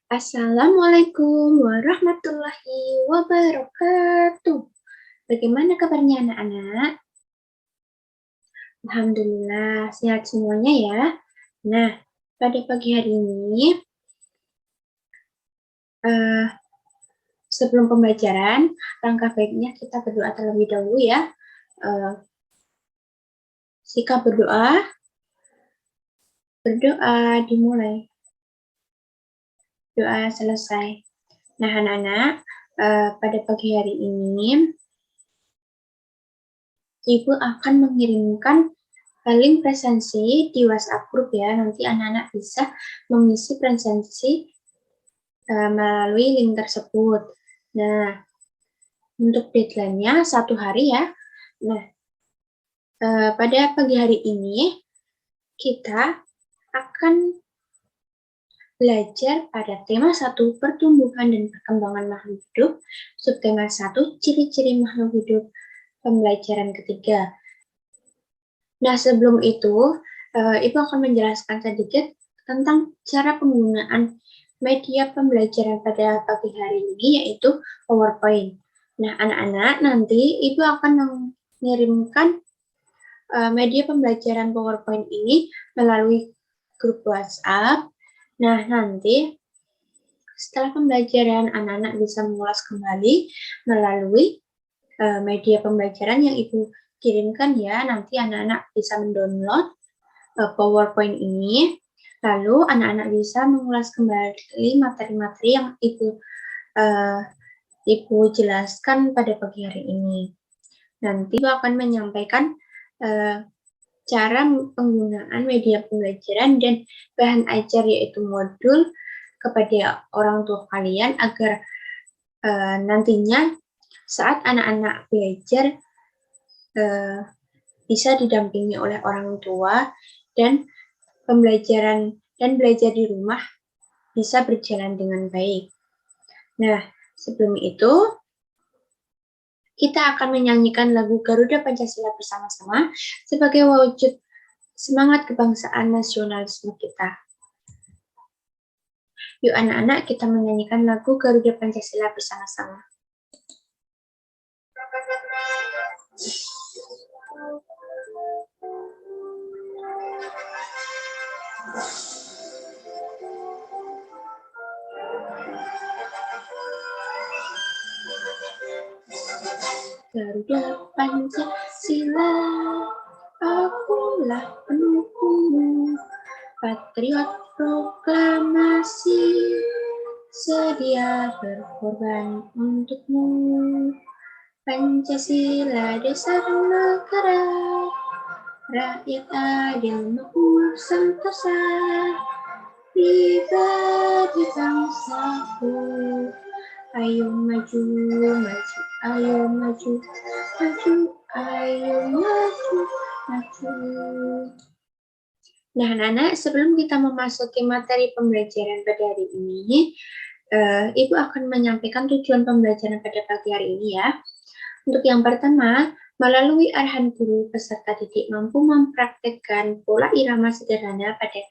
Assalamualaikum warahmatullahi wabarakatuh. Bagaimana kabarnya anak-anak? Alhamdulillah, sehat semuanya ya. Nah, pada pagi hari ini, eh, sebelum pembelajaran, langkah baiknya kita berdoa terlebih dahulu ya. Sikap berdoa dimulai, doa selesai. Nah, anak-anak, pada pagi hari ini, Ibu akan mengirimkan link presensi di WhatsApp group ya. Nanti anak-anak bisa mengisi presensi melalui link tersebut. Nah, untuk deadline-nya 1 hari ya. Nah, pada pagi hari ini kita akan belajar pada tema 1, pertumbuhan dan perkembangan makhluk hidup, subtema 1, ciri-ciri makhluk hidup, pembelajaran ketiga. Nah, sebelum itu, Ibu akan menjelaskan sedikit tentang cara penggunaan media pembelajaran pada pagi hari ini, yaitu PowerPoint. Nah, anak-anak, nanti Ibu akan mengirimkan media pembelajaran PowerPoint ini melalui grup WhatsApp. Nah, nanti setelah pembelajaran, anak-anak bisa mengulas kembali melalui media pembelajaran yang Ibu kirimkan ya. Nanti anak-anak bisa mendownload PowerPoint ini, lalu anak-anak bisa mengulas kembali materi-materi yang Ibu jelaskan pada pagi hari ini. Nanti Ibu akan menyampaikan cara penggunaan media pembelajaran dan bahan ajar yaitu modul kepada orang tua kalian agar nantinya saat anak-anak belajar bisa didampingi oleh orang tua dan belajar di rumah bisa berjalan dengan baik. Nah, sebelum itu kita akan menyanyikan lagu Garuda Pancasila bersama-sama sebagai wujud semangat kebangsaan nasionalisme kita. Yuk anak-anak, kita menyanyikan lagu Garuda Pancasila bersama-sama. Garuda Pancasila, akulah pendukungmu, patriot proklamasi, sedia berkorban untukmu. Pancasila dasar negara, rakyat adil makmur sentosa, pribadi bangsaku. Ayo maju, maju, ayo maju, maju, ayo maju, maju. Nah, anak-anak, sebelum kita memasuki materi pembelajaran pada hari ini, Ibu akan menyampaikan tujuan pembelajaran pada pagi hari ini ya. Untuk yang pertama, melalui arahan guru, peserta didik mampu mempraktekkan pola irama sederhana pada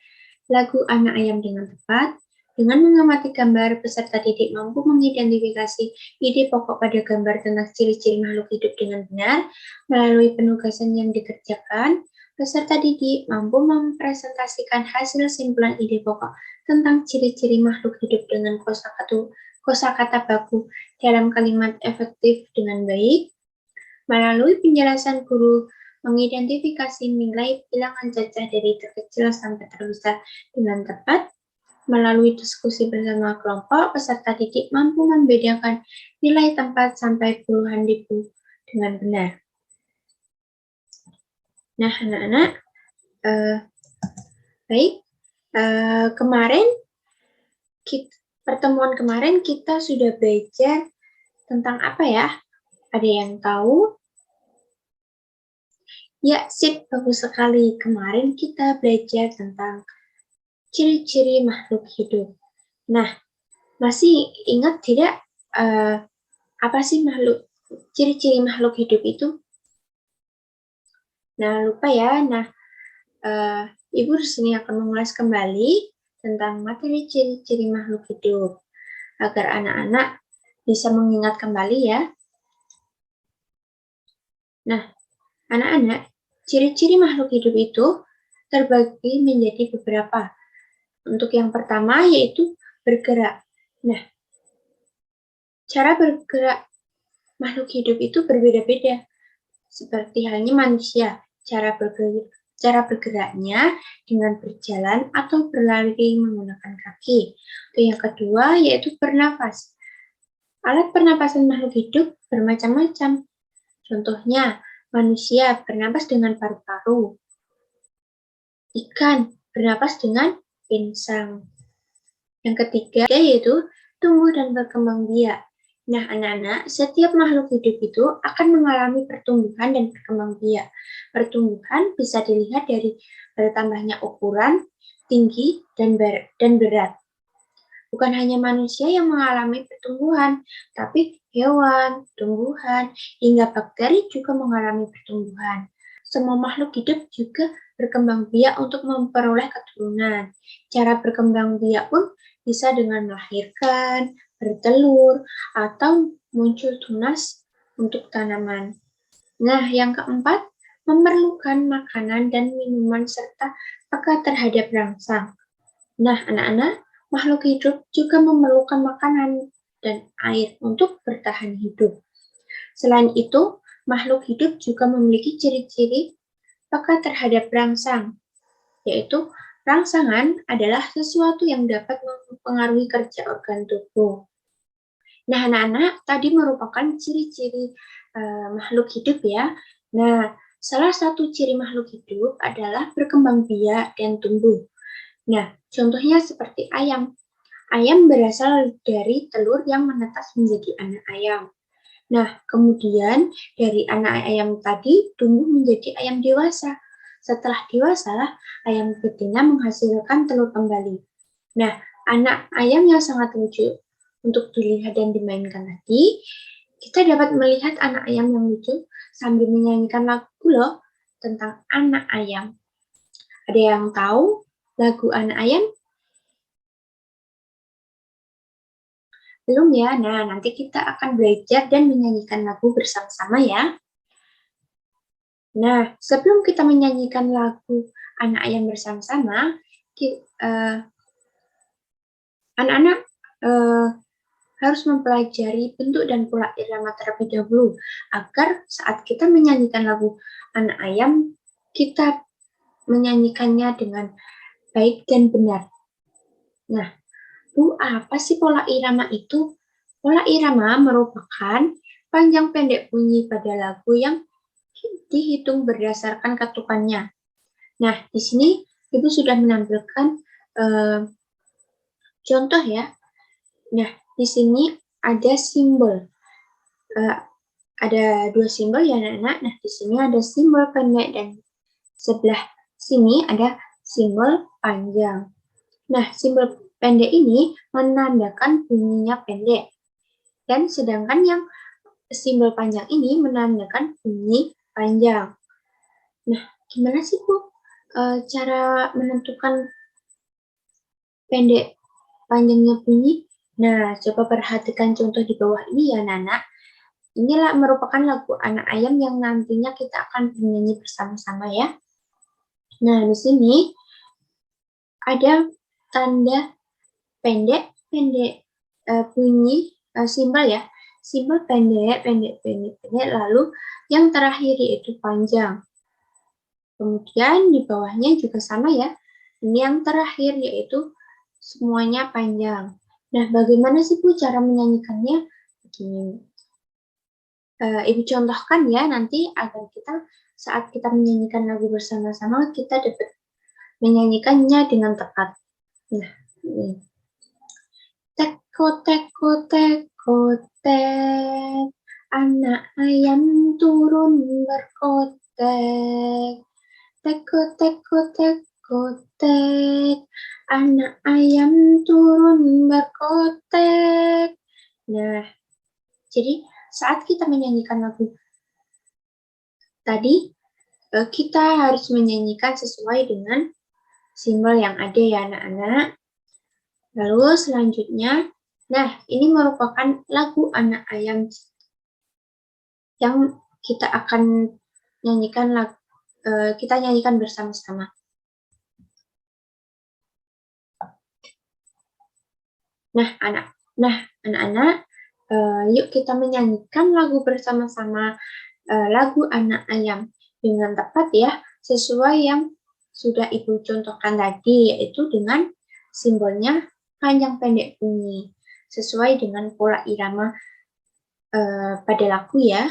lagu Anak Ayam dengan tepat. Dengan mengamati gambar, peserta didik mampu mengidentifikasi ide pokok pada gambar tentang ciri-ciri makhluk hidup dengan benar. Melalui penugasan yang dikerjakan, peserta didik mampu mempresentasikan hasil simpulan ide pokok tentang ciri-ciri makhluk hidup dengan kosakata baku dalam kalimat efektif dengan baik. Melalui penjelasan guru, mengidentifikasi nilai bilangan cacah dari terkecil sampai terbesar dengan tepat. Melalui diskusi bersama kelompok, peserta didik mampu membedakan nilai tempat sampai puluhan ribu dengan benar. Nah, anak-anak, baik, pertemuan kemarin kita sudah belajar tentang apa ya? Ada yang tahu? Ya, sip, bagus sekali. Kemarin kita belajar tentang ciri-ciri makhluk hidup. Nah, masih ingat tidak apa sih ciri-ciri makhluk hidup itu? Nah, lupa ya. Nah, Ibu di sini akan mengulas kembali tentang materi ciri-ciri makhluk hidup, agar anak-anak bisa mengingat kembali ya. Nah, anak-anak, ciri-ciri makhluk hidup itu terbagi menjadi beberapa. Untuk yang pertama yaitu bergerak. Nah, cara bergerak makhluk hidup itu berbeda-beda. Seperti halnya manusia, cara bergeraknya dengan berjalan atau berlari menggunakan kaki. Yang kedua yaitu bernafas. Alat pernapasan makhluk hidup bermacam-macam. Contohnya, manusia bernapas dengan paru-paru. Ikan bernapas dengan insang. Yang ketiga yaitu tumbuh dan berkembang biak. Nah, anak-anak, setiap makhluk hidup itu akan mengalami pertumbuhan dan berkembang biak. Pertumbuhan bisa dilihat dari bertambahnya ukuran, tinggi, dan berat. Bukan hanya manusia yang mengalami pertumbuhan, tapi hewan, tumbuhan, hingga bakteri juga mengalami pertumbuhan. Semua makhluk hidup juga berkembang biak untuk memperoleh keturunan. Cara berkembang biak pun bisa dengan melahirkan, bertelur, atau muncul tunas untuk tanaman. Nah, yang keempat, memerlukan makanan dan minuman serta peka terhadap rangsang. Nah, anak-anak, makhluk hidup juga memerlukan makanan dan air untuk bertahan hidup. Selain itu, makhluk hidup juga memiliki ciri-ciri peka terhadap rangsang, yaitu rangsangan adalah sesuatu yang dapat mempengaruhi kerja organ tubuh. Nah, anak-anak, tadi merupakan ciri-ciri makhluk hidup ya. Nah, salah satu ciri makhluk hidup adalah berkembang biak dan tumbuh. Nah, contohnya seperti ayam. Ayam berasal dari telur yang menetas menjadi anak ayam. Nah, kemudian dari anak ayam tadi tumbuh menjadi ayam dewasa. Setelah dewasa, ayam betina menghasilkan telur kembali. Nah, anak ayam yang sangat lucu untuk dilihat dan dimainkan tadi, kita dapat melihat anak ayam yang lucu sambil menyanyikan lagu loh tentang anak ayam. Ada yang tahu lagu anak ayam? Belum ya? Nah, nanti kita akan belajar dan menyanyikan lagu bersama-sama ya. Nah, sebelum kita menyanyikan lagu anak ayam bersama-sama, anak-anak harus mempelajari bentuk dan pola irama terlebih dahulu, agar saat kita menyanyikan lagu anak ayam, kita menyanyikannya dengan baik dan benar. Nah, apa sih pola irama itu? Pola irama merupakan panjang pendek bunyi pada lagu yang dihitung berdasarkan ketukannya. Nah, di sini Ibu sudah menampilkan contoh ya. Nah, di sini ada simbol. Ada dua simbol ya anak-anak. Nah, di sini ada simbol pendek dan sebelah sini ada simbol panjang. Nah, simbol pendek ini menandakan bunyinya pendek. Dan sedangkan yang simbol panjang ini menandakan bunyi panjang. Nah, gimana sih Bu cara menentukan pendek panjangnya bunyi? Nah, coba perhatikan contoh di bawah ini ya, Nana. Inilah merupakan lagu anak ayam yang nantinya kita akan bernyanyi bersama-sama ya. Nah, di sini ada tanda pendek, bunyi simbol ya. Simbol pendek, lalu yang terakhir yaitu panjang. Kemudian di bawahnya juga sama ya. Ini yang terakhir yaitu semuanya panjang. Nah, bagaimana sih Bu cara menyanyikannya? Begini. Ibu contohkan ya nanti agar kita saat kita menyanyikan lagu bersama-sama kita dapat menyanyikannya dengan tepat. Nah, ini. Teko teko teko tek, anak ayam turun berkotek. Teko teko teko tek, anak ayam turun berkotek. Nah, jadi saat kita menyanyikan lagu tadi, kita harus menyanyikan sesuai dengan simbol yang ada ya anak-anak. Lalu selanjutnya, nah ini merupakan lagu Anak Ayam yang kita akan nyanyikan bersama-sama. Nah, anak-anak, yuk kita menyanyikan lagu bersama-sama, lagu Anak Ayam dengan tepat ya, sesuai yang sudah Ibu contohkan tadi, yaitu dengan simbolnya panjang pendek bunyi, sesuai dengan pola irama pada lagu ya.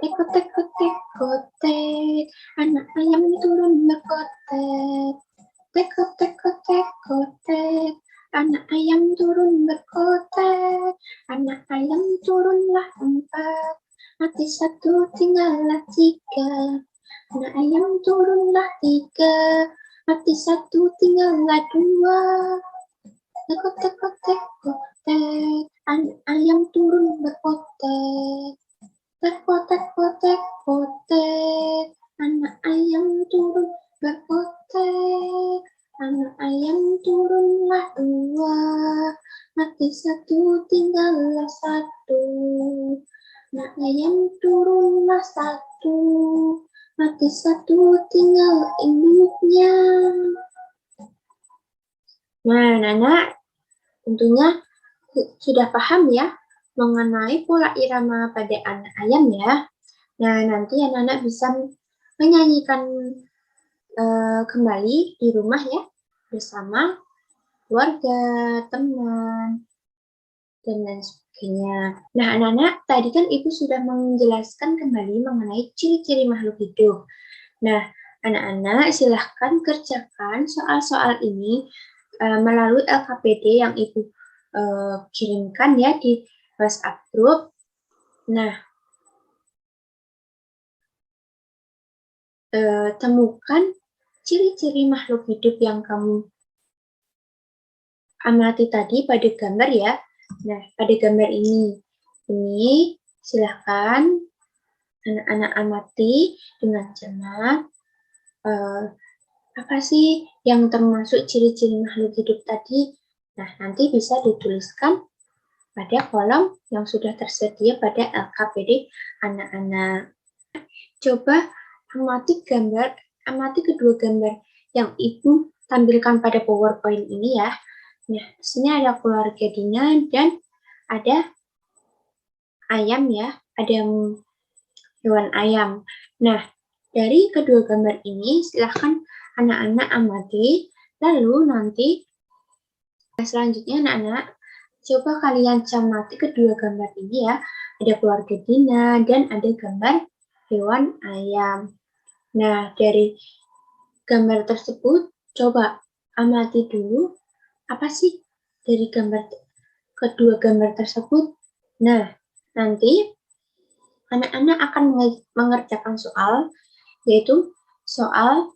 Tek, tek, anak ayam turun berkotek. Tek, tek, anak ayam turun berkotek. Anak ayam turunlah 4, mati 1 tinggallah 3. Anak ayam turunlah 3, mati 1 tinggallah 2. Tek, tek, anak ayam turun berkotek. Tek, anak ayam turun berkotek. Anak ayam turunlah 2, mati 1 tinggallah 1. Anak ayam turunlah 1, mati 1 tinggal induknya. Nah, anak-anak tentunya sudah paham ya mengenai pola irama pada anak ayam ya. Nah, nanti anak-anak bisa menyanyikan kembali di rumah ya, bersama keluarga, teman, dan lain sebagainya. Nah, anak-anak, tadi kan Ibu sudah menjelaskan kembali mengenai ciri-ciri makhluk hidup. Nah, anak-anak silahkan kerjakan soal-soal ini melalui LKPD yang Ibu kirimkan ya di WhatsApp group. Nah, temukan ciri-ciri makhluk hidup yang kamu amati tadi pada gambar ya. Nah, pada gambar ini silahkan anak-anak amati dengan cermat. Apa sih yang termasuk ciri-ciri makhluk hidup tadi? Nah, nanti bisa dituliskan pada kolom yang sudah tersedia pada LKPD anak-anak. Coba amati kedua gambar yang Ibu tampilkan pada PowerPoint ini ya. Nah, di sini ada keluarga Dina dan ada ayam ya, ada hewan ayam. Nah, dari kedua gambar ini silahkan anak-anak amati, lalu nanti selanjutnya anak-anak coba kalian cermati kedua gambar ini ya. Ada keluarga Dina dan ada gambar hewan ayam. Nah, dari gambar tersebut coba amati dulu apa sih dari kedua gambar tersebut. Nah, nanti anak-anak akan mengerjakan soal, yaitu soal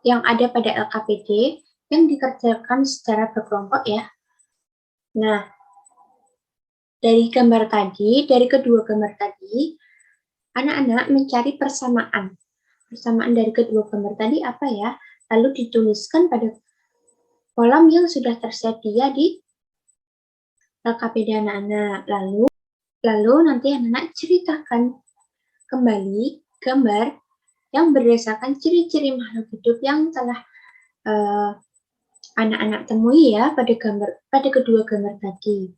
yang ada pada LKPD yang dikerjakan secara berkelompok ya. Nah, dari kedua gambar tadi, anak-anak mencari persamaan. Persamaan dari kedua gambar tadi apa ya? Lalu dituliskan pada kolom yang sudah tersedia di LKPD anak-anak. Lalu nanti anak-anak ceritakan kembali gambar yang berdasarkan ciri-ciri makhluk hidup yang telah anak-anak temui ya pada kedua gambar tadi.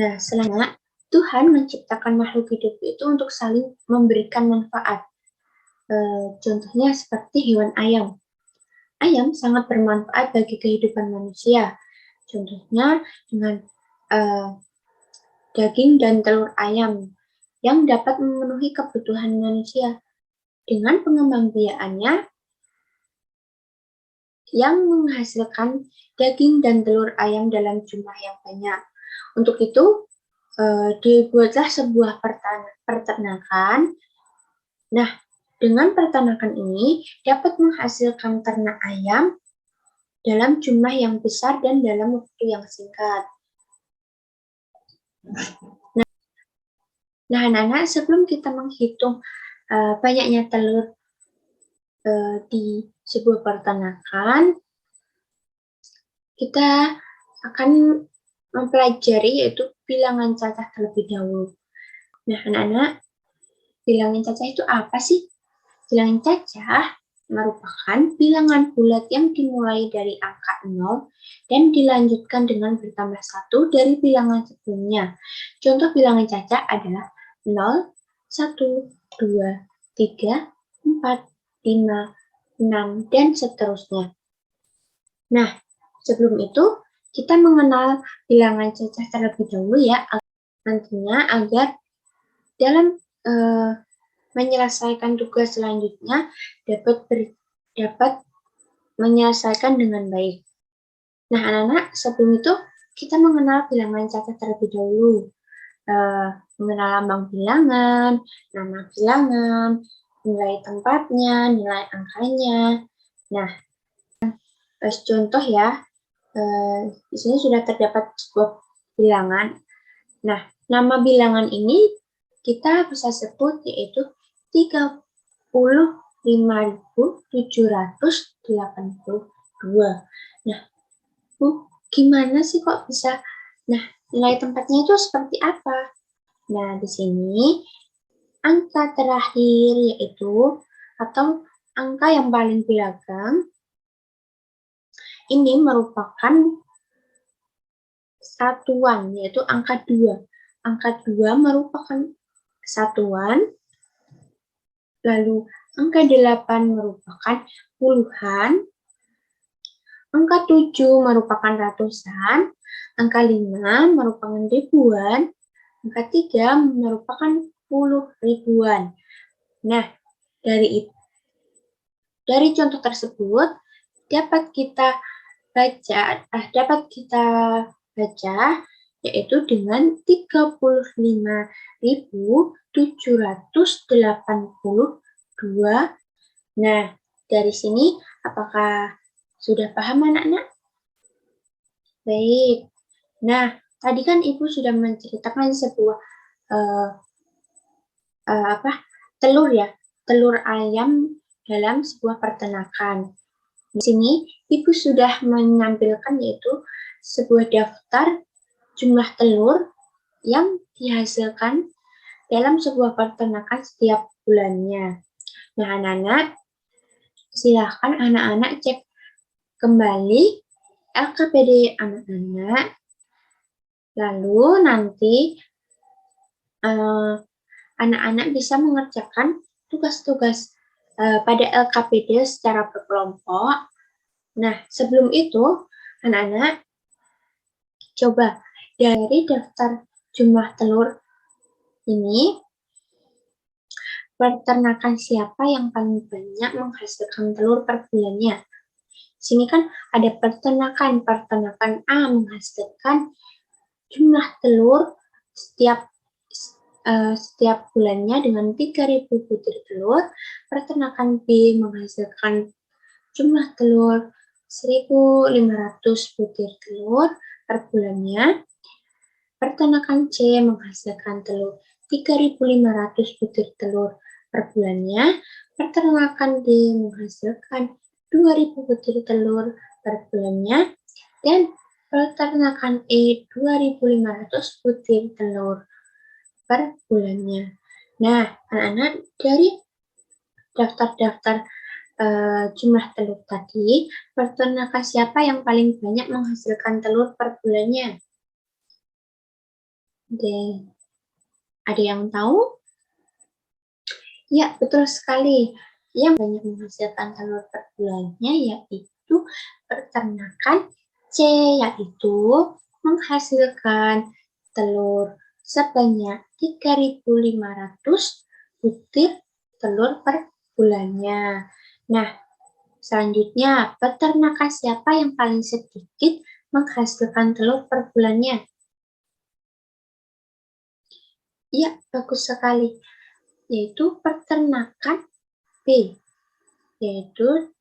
Nah, selanjutnya Tuhan menciptakan makhluk hidup itu untuk saling memberikan manfaat. Contohnya seperti hewan ayam. Ayam sangat bermanfaat bagi kehidupan manusia. Contohnya dengan daging dan telur ayam yang dapat memenuhi kebutuhan manusia. Dengan pengembangbiakannya yang menghasilkan daging dan telur ayam dalam jumlah yang banyak. Untuk itu, dibuatlah sebuah peternakan. Nah, dengan peternakan ini dapat menghasilkan ternak ayam dalam jumlah yang besar dan dalam waktu yang singkat. Nah, anak-anak, sebelum kita menghitung banyaknya telur di sebuah peternakan, kita akan mempelajari yaitu bilangan cacah terlebih dahulu. Nah, anak-anak, bilangan cacah itu apa sih? Bilangan cacah merupakan bilangan bulat yang dimulai dari angka 0 dan dilanjutkan dengan bertambah 1 dari bilangan sebelumnya. Contoh bilangan cacah adalah 0, 1, 2, 3, 4, 5, 6, dan seterusnya. Nah, sebelum itu kita mengenal bilangan cacah terlebih dahulu ya, nantinya agar dalam menyelesaikan tugas selanjutnya dapat menyelesaikan dengan baik. Nah, anak-anak, sebelum itu kita mengenal bilangan cacah terlebih dahulu. Mengenal lambang bilangan, nama bilangan, nilai tempatnya, nilai angkanya. Nah, contoh ya, di sini sudah terdapat sebuah bilangan. Nah, nama bilangan ini kita bisa sebut yaitu 35.782. Nah, gimana sih kok bisa? Nah, nilai tempatnya itu seperti apa? Nah, di sini angka terakhir yaitu atau angka yang paling belakang ini merupakan satuan, yaitu angka 2. Angka 2 merupakan satuan, lalu angka 8 merupakan puluhan, angka 7 merupakan ratusan, angka 5 merupakan ribuan, angka 3 merupakan puluh ribuan. Nah, dari contoh tersebut dapat kita baca yaitu dengan 35.782. Nah, dari sini apakah sudah paham anak-anak? Baik. Nah, tadi kan Ibu sudah menceritakan sebuah telur ya, telur ayam dalam sebuah peternakan. Di sini Ibu sudah menampilkan yaitu sebuah daftar jumlah telur yang dihasilkan dalam sebuah peternakan setiap bulannya. Nah, anak-anak, silahkan anak-anak cek kembali LKPD anak-anak, lalu nanti anak-anak bisa mengerjakan tugas-tugas pada LKPD secara berkelompok. Nah, sebelum itu, anak-anak coba dari daftar jumlah telur ini, peternakan siapa yang paling banyak menghasilkan telur per bulannya? Di sini kan ada peternakan A menghasilkan jumlah telur setiap bulannya dengan 3.000 butir telur, peternakan B menghasilkan jumlah telur 1.500 butir telur per bulannya, peternakan C menghasilkan telur 3.500 butir telur per bulannya, peternakan D menghasilkan 2.000 butir telur per bulannya, dan peternakan E 2.500 butir telur per bulannya. Nah, anak-anak, dari daftar-daftar jumlah telur tadi, peternakan siapa yang paling banyak menghasilkan telur per bulannya? Ada yang tahu? Ya, betul sekali. Yang banyak menghasilkan telur per bulannya yaitu peternakan C, yaitu menghasilkan telur sebanyak 3.500 butir telur per bulannya. Nah, selanjutnya, peternakan siapa yang paling sedikit menghasilkan telur per bulannya? Ya, bagus sekali. Yaitu peternakan B. Yaitu,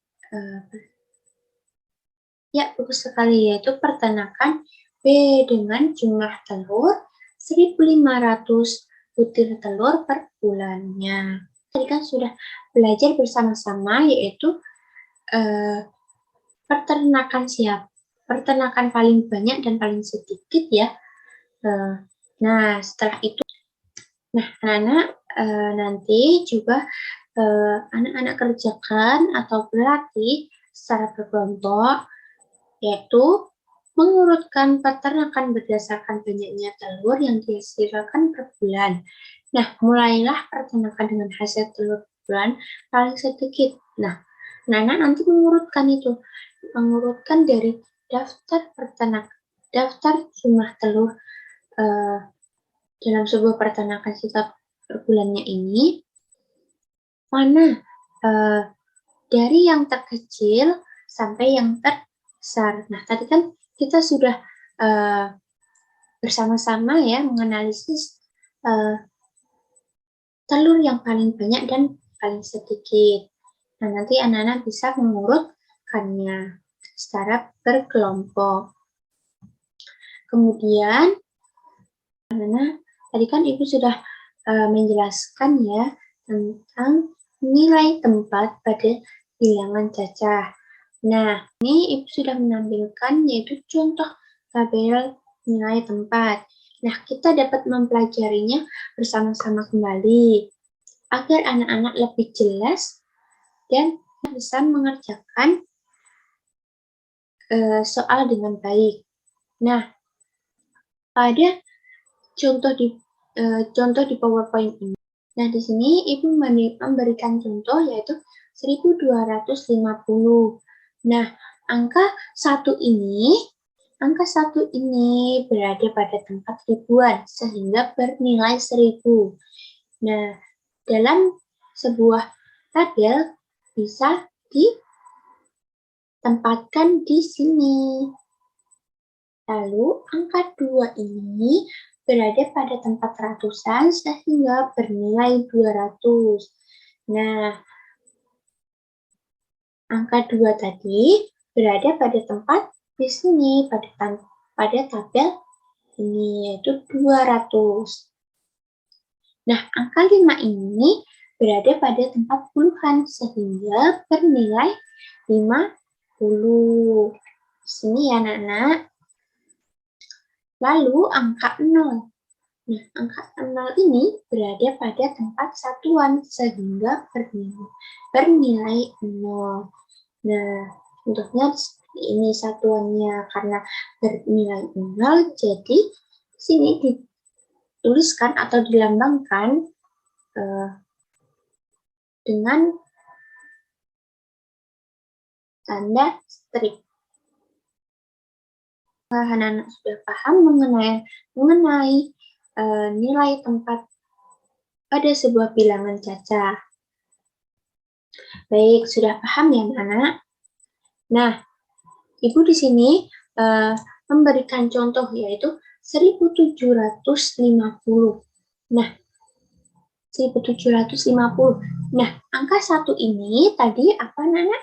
ya, bagus sekali. Yaitu peternakan B dengan jumlah telur 1.500 butir telur per bulannya. Tadi kan sudah belajar bersama-sama, yaitu peternakan peternakan paling banyak dan paling sedikit ya. Nah, setelah itu, anak-anak nanti juga anak-anak kerjakan atau berlatih secara berkelompok, yaitu mengurutkan peternakan berdasarkan banyaknya telur yang dihasilkan per bulan. Nah, mulailah peternakan dengan hasil telur per bulan paling sedikit. Nah, anak-anak nanti mengurutkan dari daftar jumlah telur dalam sebuah peternakan setiap per bulannya ini, mana dari yang terkecil sampai yang terbesar. Nah, tadi kan kita sudah bersama-sama ya menganalisis telur yang paling banyak dan paling sedikit. Nah, nanti anak-anak bisa mengurutkannya secara berkelompok. Kemudian, anak-anak, tadi kan Ibu sudah menjelaskan ya tentang nilai tempat pada bilangan cacah. Nah, ini Ibu sudah menampilkan yaitu contoh tabel nilai tempat. Nah, kita dapat mempelajarinya bersama-sama kembali agar anak-anak lebih jelas dan bisa mengerjakan soal dengan baik. Nah, pada contoh di PowerPoint ini, nah di sini Ibu memberikan contoh yaitu 1.250. Nah, angka 1 ini berada pada tempat ribuan sehingga bernilai 1.000. Nah, dalam sebuah tabel bisa ditempatkan di sini. Lalu angka 2 ini berada pada tempat ratusan sehingga bernilai 200. Nah, angka 2 tadi berada pada tempat di sini, pada tabel ini, yaitu 200. Nah, angka 5 ini berada pada tempat puluhan, sehingga bernilai 50. Di sini ya, anak-anak. Lalu, angka 0. Nah, angka 0 ini berada pada tempat satuan, sehingga bernilai 0. Nah, contohnya seperti ini satuannya, karena bernilai 0, jadi sini dituliskan atau dilambangkan dengan tanda strip. Anak-anak sudah paham mengenai nilai tempat pada sebuah bilangan cacah. Baik, sudah paham ya anak-anak? Nah, Ibu di sini memberikan contoh yaitu 1.750. Nah, 1.750. Nah, angka 1 ini tadi apa, Nana?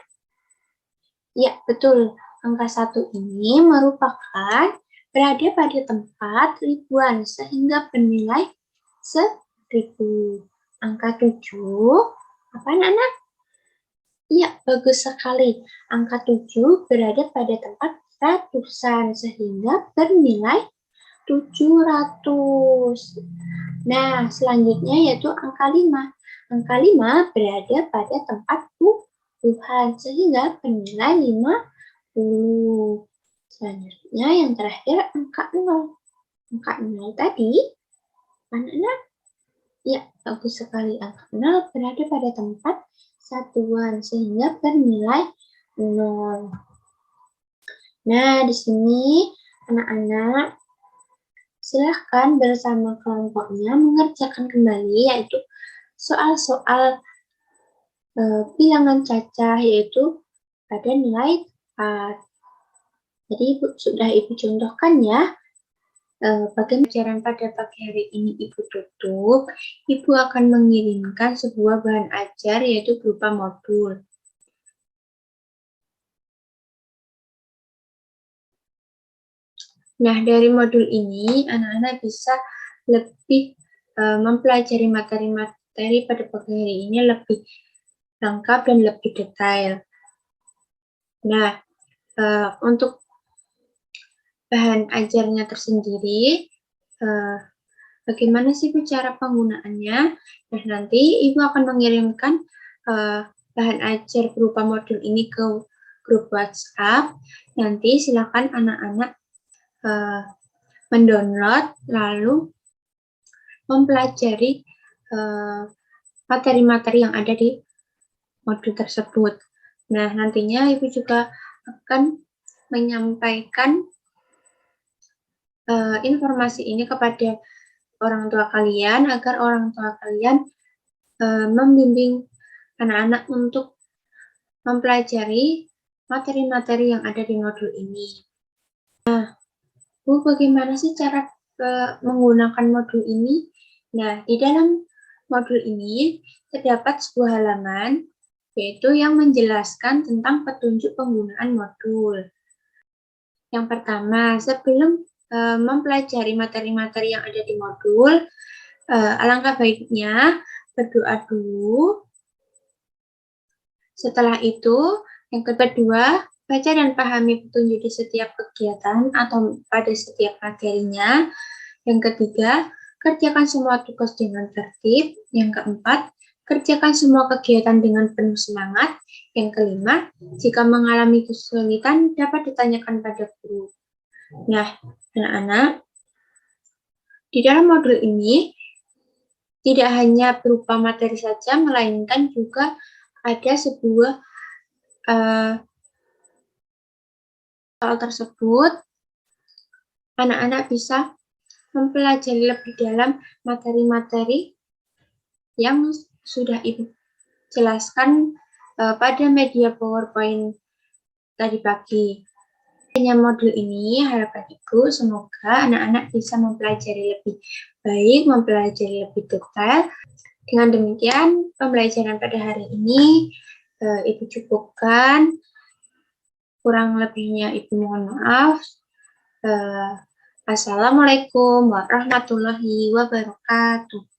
Ya, betul. Angka 1 ini merupakan berada pada tempat ribuan sehingga bernilai 1.000. Angka 7, apa, Nana? Ya, bagus sekali. Angka 7 berada pada tempat ratusan sehingga bernilai 700. Nah, selanjutnya yaitu angka 5. Angka 5 berada pada tempat puluhan sehingga bernilai 50. Selanjutnya yang terakhir angka 0. Angka 0 tadi, anak-anak? Ya, bagus sekali. Angka 0 berada pada tempat satuan sehingga bernilai 0. Nah, di sini anak-anak silahkan bersama kelompoknya mengerjakan kembali yaitu soal-soal bilangan cacah yaitu pada nilai 4. Jadi sudah Ibu contohkan ya bagaimana pelajaran pada pagi hari ini Ibu tutup. Ibu akan mengirimkan sebuah bahan ajar yaitu berupa modul. Nah, dari modul ini anak-anak bisa lebih mempelajari materi-materi pada pagi hari ini lebih lengkap dan lebih detail. Nah, untuk bahan ajarnya tersendiri, bagaimana sih cara penggunaannya? Nah, nanti Ibu akan mengirimkan bahan ajar berupa modul ini ke grup WhatsApp. Nanti silakan anak-anak mendownload lalu mempelajari materi-materi yang ada di modul tersebut. Nah, nantinya Ibu juga akan menyampaikan informasi ini kepada orang tua kalian agar orang tua kalian membimbing anak-anak untuk mempelajari materi-materi yang ada di modul ini. Nah, Bu, bagaimana sih cara menggunakan modul ini? Nah, di dalam modul ini terdapat sebuah halaman yaitu yang menjelaskan tentang petunjuk penggunaan modul. Yang pertama, sebelum mempelajari materi-materi yang ada di modul, alangkah baiknya berdoa dulu. Setelah itu, yang kedua, baca dan pahami petunjuk di setiap kegiatan atau pada setiap materinya. Yang ketiga, kerjakan semua tugas dengan tertib. Yang keempat, kerjakan semua kegiatan dengan penuh semangat. Yang kelima, jika mengalami kesulitan dapat ditanyakan pada guru. Nah, anak-anak, di dalam modul ini tidak hanya berupa materi saja, melainkan juga ada sebuah soal tersebut, anak-anak bisa mempelajari lebih dalam materi-materi yang sudah Ibu jelaskan pada media PowerPoint tadi pagi. Dengan modul ini, harapan Ibu semoga anak-anak bisa mempelajari lebih baik, mempelajari lebih detail. Dengan demikian, pembelajaran pada hari ini Ibu cukupkan. Kurang lebihnya Ibu mohon maaf. Assalamualaikum warahmatullahi wabarakatuh.